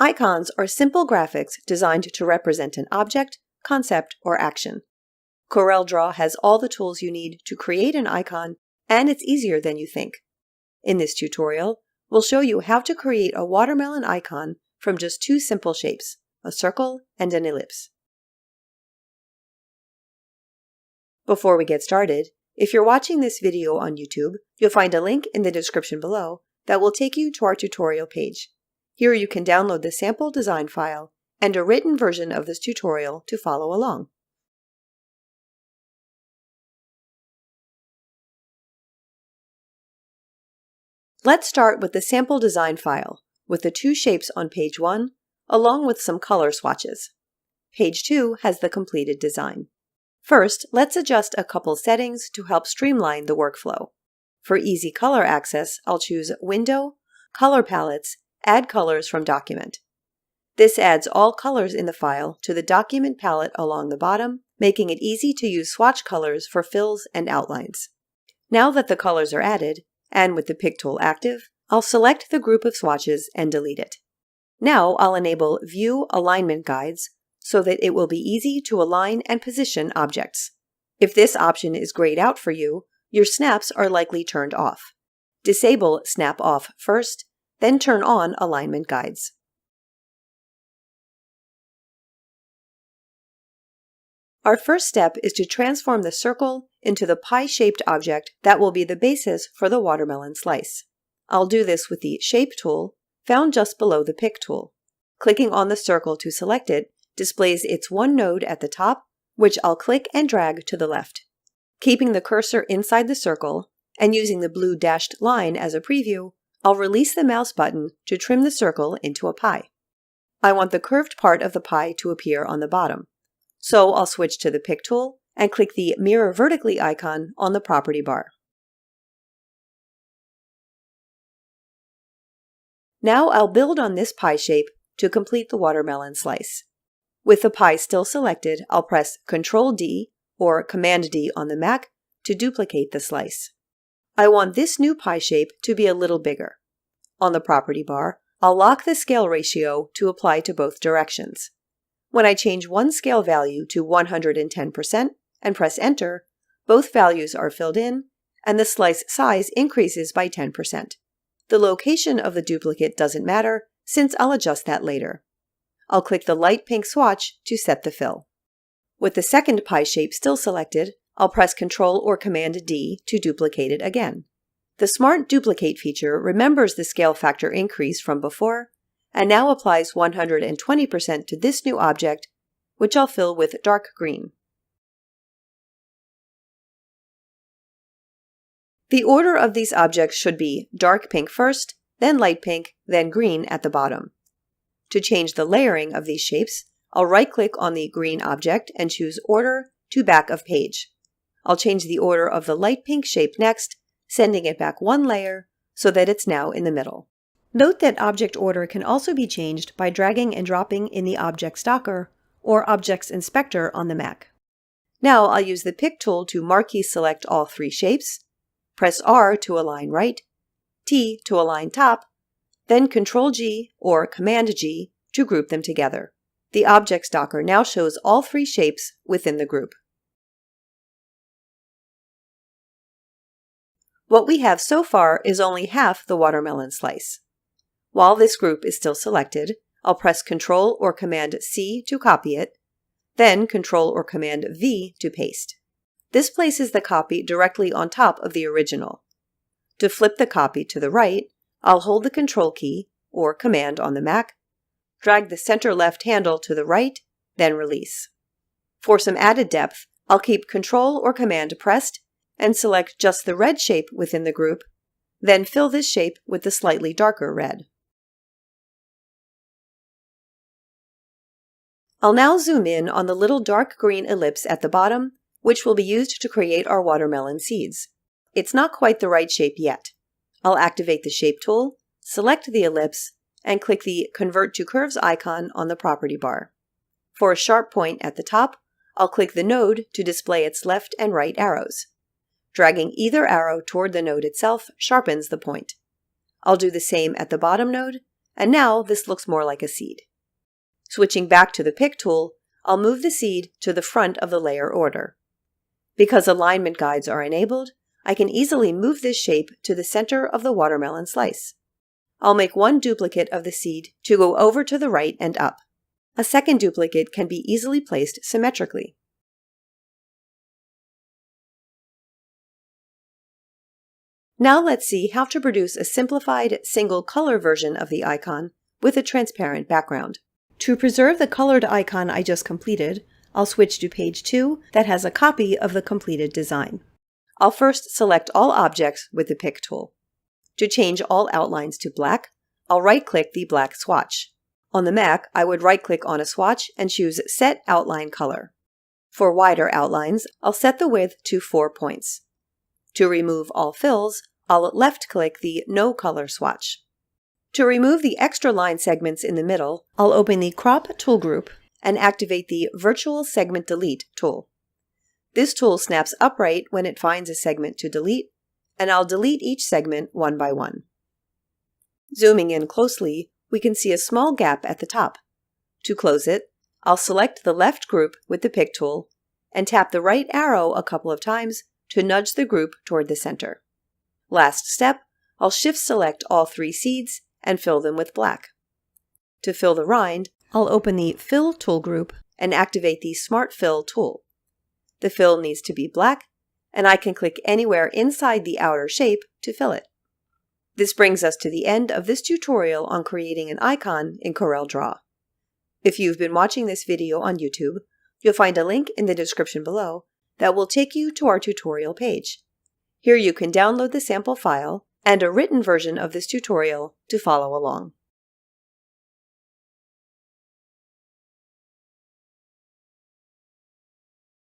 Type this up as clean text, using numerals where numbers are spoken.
Icons are simple graphics designed to represent an object, concept, or action. CorelDRAW has all the tools you need to create an icon, and it's easier than you think. In this tutorial, we'll show you how to create a watermelon icon from just two simple shapes, a circle and an ellipse. Before we get started, if you're watching this video on YouTube, you'll find a link in the description below that will take you to our tutorial page. Here you can download the sample design file and a written version of this tutorial to follow along. Let's start with the sample design file with the two shapes on page 1, along with some color swatches. Page 2 has the completed design. First, let's adjust a couple settings to help streamline the workflow. For easy color access, I'll choose Window, Color Palettes, Add Colors from Document. This adds all colors in the file to the document palette along the bottom, making it easy to use swatch colors for fills and outlines. Now that the colors are added, and with the Pick tool active, I'll select the group of swatches and delete it. Now I'll enable View Alignment Guides so that it will be easy to align and position objects. If this option is grayed out for you, your snaps are likely turned off. Disable Snap Off first, then turn on Alignment Guides. Our first step is to transform the circle into the pie-shaped object that will be the basis for the watermelon slice. I'll do this with the Shape tool, found just below the Pick tool. Clicking on the circle to select it displays its one node at the top, which I'll click and drag to the left. Keeping the cursor inside the circle, and using the blue dashed line as a preview, I'll release the mouse button to trim the circle into a pie. I want the curved part of the pie to appear on the bottom, so I'll switch to the Pick tool and click the Mirror Vertically icon on the property bar. Now I'll build on this pie shape to complete the watermelon slice. With the pie still selected, I'll press Ctrl-D or Command-D on the Mac to duplicate the slice. I want this new pie shape to be a little bigger. On the property bar, I'll lock the scale ratio to apply to both directions. When I change one scale value to 110% and press Enter, both values are filled in, and the slice size increases by 10%. The location of the duplicate doesn't matter, since I'll adjust that later. I'll click the light pink swatch to set the fill. With the second pie shape still selected, I'll press Ctrl or Command-D to duplicate it again. The Smart Duplicate feature remembers the scale factor increase from before, and now applies 120% to this new object, which I'll fill with dark green. The order of these objects should be dark pink first, then light pink, then green at the bottom. To change the layering of these shapes, I'll right-click on the green object and choose Order to Back of Page. I'll change the order of the light pink shape next, sending it back one layer so that it's now in the middle. Note that object order can also be changed by dragging and dropping in the Object Stalker or Objects Inspector on the Mac. Now I'll use the Pick tool to marquee select all three shapes, press R to align right, T to align top, then Ctrl-G or Command-G to group them together. The Object Stalker now shows all three shapes within the group. What we have so far is only half the watermelon slice. While this group is still selected, I'll press Ctrl or Command-C to copy it, then Ctrl or Command-V to paste. This places the copy directly on top of the original. To flip the copy to the right, I'll hold the Control key, or Command on the Mac, drag the center left handle to the right, then release. For some added depth, I'll keep Control or Command pressed and select just the red shape within the group, then fill this shape with the slightly darker red. I'll now zoom in on the little dark green ellipse at the bottom, which will be used to create our watermelon seeds. It's not quite the right shape yet. I'll activate the Shape tool, select the ellipse, and click the Convert to Curves icon on the property bar. For a sharp point at the top, I'll click the node to display its left and right arrows. Dragging either arrow toward the node itself sharpens the point. I'll do the same at the bottom node, and now this looks more like a seed. Switching back to the pick tool, I'll move the seed to the front of the layer order. Because alignment guides are enabled, I can easily move this shape to the center of the watermelon slice. I'll make one duplicate of the seed to go over to the right and up. A second duplicate can be easily placed symmetrically. Now let's see how to produce a simplified single color version of the icon with a transparent background. To preserve the colored icon I just completed, I'll switch to page 2 that has a copy of the completed design. I'll first select all objects with the Pick tool. To change all outlines to black, I'll right-click the black swatch. On the Mac, I would right-click on a swatch and choose Set Outline Color. For wider outlines, I'll set the width to 4 points. To remove all fills, I'll left-click the No Color swatch. To remove the extra line segments in the middle, I'll open the Crop tool group and activate the Virtual Segment Delete tool. This tool snaps upright when it finds a segment to delete, and I'll delete each segment one by one. Zooming in closely, we can see a small gap at the top. To close it, I'll select the left group with the Pick tool and tap the right arrow a couple of times to nudge the group toward the center. Last step, I'll shift-select all 3 seeds and fill them with black. To fill the rind, I'll open the Fill tool group and activate the Smart Fill tool. The fill needs to be black, and I can click anywhere inside the outer shape to fill it. This brings us to the end of this tutorial on creating an icon in CorelDRAW. If you've been watching this video on YouTube, you'll find a link in the description below that will take you to our tutorial page. Here you can download the sample file and a written version of this tutorial to follow along.